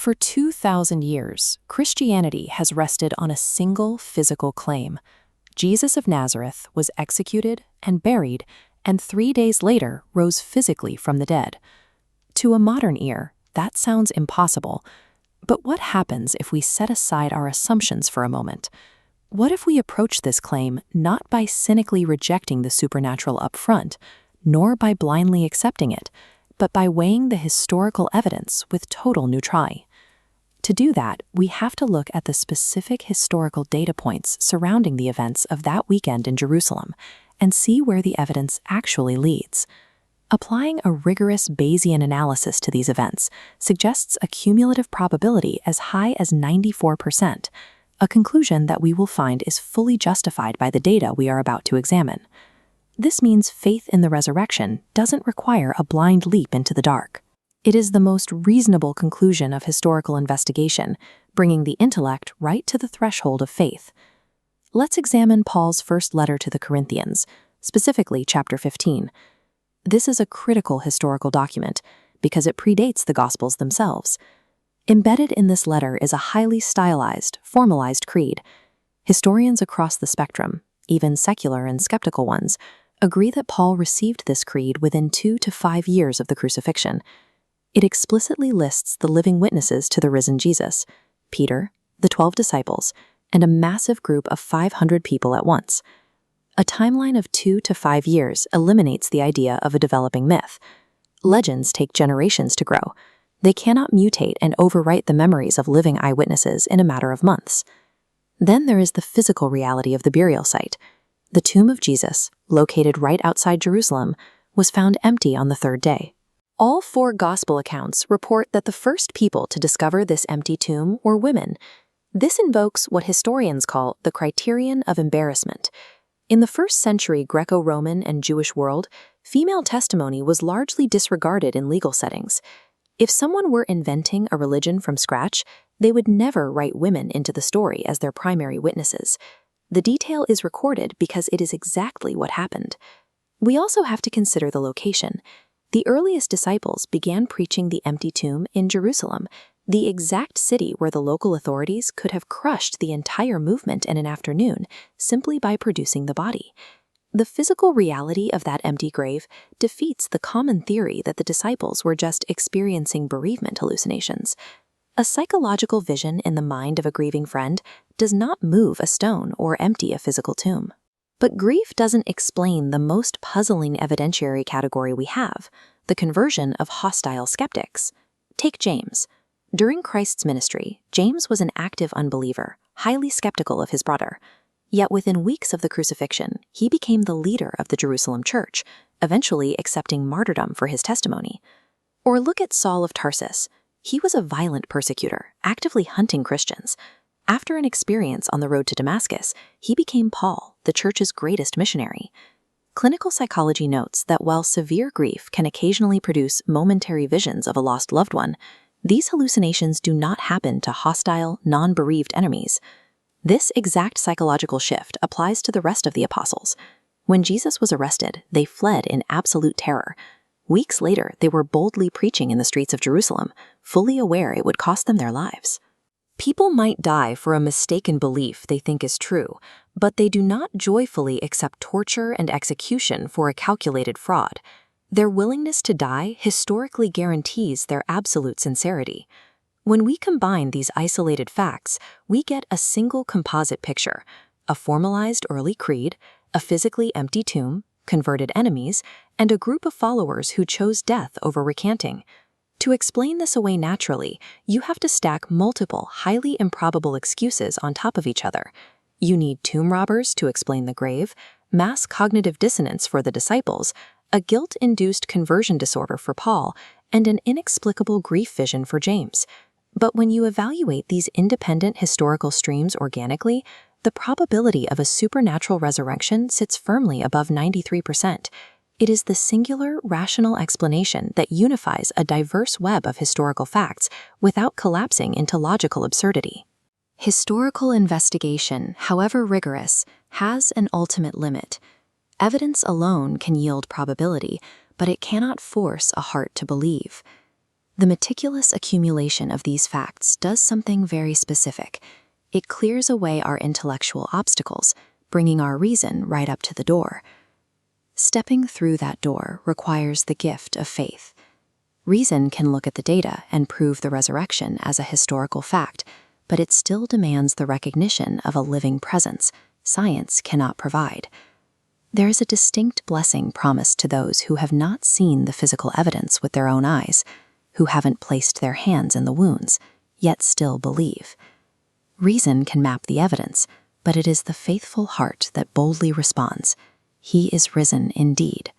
For 2,000 years, Christianity has rested on a single physical claim. Jesus of Nazareth was executed and buried, and 3 days later rose physically from the dead. To a modern ear, that sounds impossible. But what happens if we set aside our assumptions for a moment? What if we approach this claim not by cynically rejecting the supernatural up front, nor by blindly accepting it, but by weighing the historical evidence with total neutrality? To do that, we have to look at the specific historical data points surrounding the events of that weekend in Jerusalem and see where the evidence actually leads. Applying a rigorous Bayesian analysis to these events suggests a cumulative probability as high as 94%, a conclusion that we will find is fully justified by the data we are about to examine. This means faith in the resurrection doesn't require a blind leap into the dark. It is the most reasonable conclusion of historical investigation, bringing the intellect right to the threshold of faith. Let's examine Paul's first letter to the Corinthians, specifically chapter 15. This is a critical historical document because it predates the Gospels themselves. Embedded in this letter is a highly stylized, formalized creed. Historians across the spectrum, even secular and skeptical ones, agree that Paul received this creed within 2 to 5 years of the crucifixion. It explicitly lists the living witnesses to the risen Jesus, Peter, the 12 disciples, and a massive group of 500 people at once. A timeline of 2 to 5 years eliminates the idea of a developing myth. Legends take generations to grow. They cannot mutate and overwrite the memories of living eyewitnesses in a matter of months. Then there is the physical reality of the burial site. The tomb of Jesus, located right outside Jerusalem, was found empty on the 3rd day. All 4 gospel accounts report that the first people to discover this empty tomb were women. This invokes what historians call the criterion of embarrassment. In the 1st century Greco-Roman and Jewish world, female testimony was largely disregarded in legal settings. If someone were inventing a religion from scratch, they would never write women into the story as their primary witnesses. The detail is recorded because it is exactly what happened. We also have to consider the location. The earliest disciples began preaching the empty tomb in Jerusalem, the exact city where the local authorities could have crushed the entire movement in an afternoon simply by producing the body. The physical reality of that empty grave defeats the common theory that the disciples were just experiencing bereavement hallucinations. A psychological vision in the mind of a grieving friend does not move a stone or empty a physical tomb. But grief doesn't explain the most puzzling evidentiary category we have, the conversion of hostile skeptics. Take James. During Christ's ministry, James was an active unbeliever, highly skeptical of his brother. Yet within weeks of the crucifixion, he became the leader of the Jerusalem church, eventually accepting martyrdom for his testimony. Or look at Saul of Tarsus. He was a violent persecutor, actively hunting Christians. After an experience on the road to Damascus, he became Paul, the church's greatest missionary. Clinical psychology notes that while severe grief can occasionally produce momentary visions of a lost loved one, these hallucinations do not happen to hostile, non-bereaved enemies. This exact psychological shift applies to the rest of the apostles. When Jesus was arrested, they fled in absolute terror. Weeks later, they were boldly preaching in the streets of Jerusalem, fully aware it would cost them their lives. People might die for a mistaken belief they think is true, but they do not joyfully accept torture and execution for a calculated fraud. Their willingness to die historically guarantees their absolute sincerity. When we combine these isolated facts, we get a single composite picture: a formalized early creed, a physically empty tomb, converted enemies, and a group of followers who chose death over recanting. To explain this away naturally, you have to stack multiple highly improbable excuses on top of each other. You need tomb robbers to explain the grave, mass cognitive dissonance for the disciples, a guilt-induced conversion disorder for Paul, and an inexplicable grief vision for James. But when you evaluate these independent historical streams organically, the probability of a supernatural resurrection sits firmly above 93%. It is the singular, rational explanation that unifies a diverse web of historical facts without collapsing into logical absurdity. Historical investigation, however rigorous, has an ultimate limit. Evidence alone can yield probability, but it cannot force a heart to believe. The meticulous accumulation of these facts does something very specific. It clears away our intellectual obstacles, bringing our reason right up to the door. Stepping through that door requires the gift of faith. Reason can look at the data and prove the resurrection as a historical fact, but it still demands the recognition of a living presence science cannot provide. There is a distinct blessing promised to those who have not seen the physical evidence with their own eyes, who haven't placed their hands in the wounds, yet still believe. Reason can map the evidence, but it is the faithful heart that boldly responds, "He is risen indeed."